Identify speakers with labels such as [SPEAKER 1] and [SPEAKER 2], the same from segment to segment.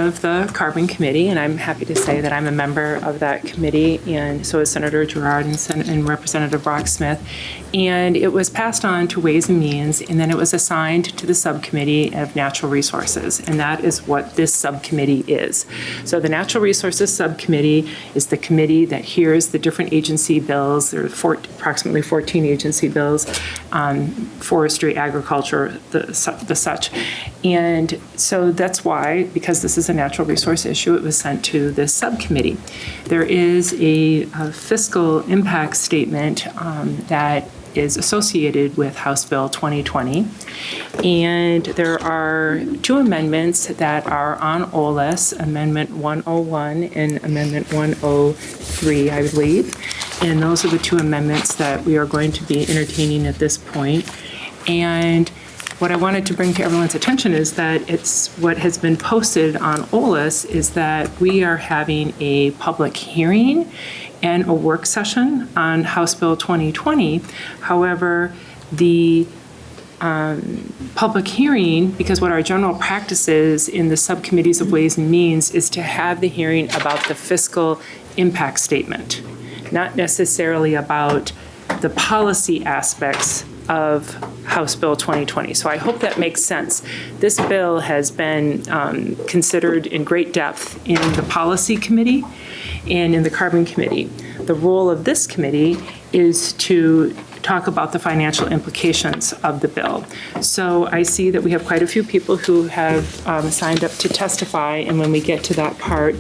[SPEAKER 1] of the Carbon Committee, and I'm happy to say that I'm a member of that committee, and so is Senator Gerard and Representative Brock-Smith. And it was passed on to Ways and Means, and then it was assigned to the Subcommittee of Natural Resources, and that is what this subcommittee is. So the Natural Resources Subcommittee is the committee that hears the different agency bills. There are approximately 14 agency bills, forestry, agriculture, the such. And so that's why, because this is a natural resource issue, it was sent to this subcommittee. There is a fiscal impact statement that is associated with House Bill 2020. And there are two amendments that are on OLS, Amendment 101 and Amendment 103, I believe. And those are the two amendments that we are going to be entertaining at this point. And what I wanted to bring to everyone's attention is that it's what has been posted on OLS is that we are having a public hearing and a work session on House Bill 2020. However, the public hearing, because what our general practice is in the subcommittees of Ways and Means is to have the hearing about the fiscal impact statement, not necessarily about the policy aspects of House Bill 2020. So I hope that makes sense. This bill has been considered in great depth in the Policy Committee and in the Carbon Committee. The role of this committee is to talk about the financial implications of the bill. So I see that we have quite a few people who have signed up to testify, and when we get to that part,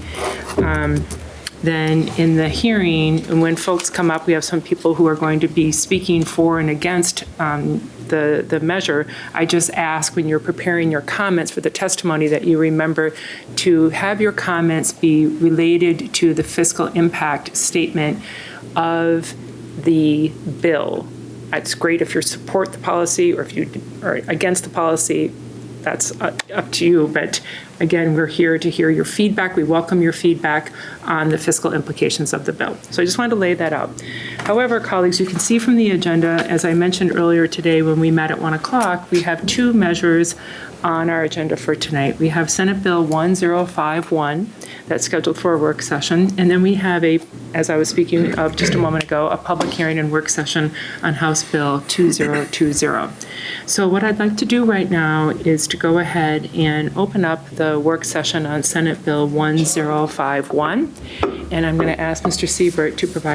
[SPEAKER 1] then in the hearing, and when folks come up, we have some people who are going to be speaking for and against the measure. I just ask when you're preparing your comments for the testimony that you remember to have your comments be related to the fiscal impact statement of the bill. It's great if you support the policy or if you are against the policy. That's up to you, but again, we're here to hear your feedback. We welcome your feedback on the fiscal implications of the bill. So I just wanted to lay that out. However, colleagues, you can see from the agenda, as I mentioned earlier today when we met at 1 o'clock, we have two measures on our agenda for tonight. We have Senate Bill 1051 that's scheduled for a work session, and then we have as I was speaking of just a moment ago, a public hearing and work session on House Bill 2020. So what I'd like to do right now is to go ahead and open up the work session on Senate Bill 1051, and I'm going to ask Mr. Siebert to provide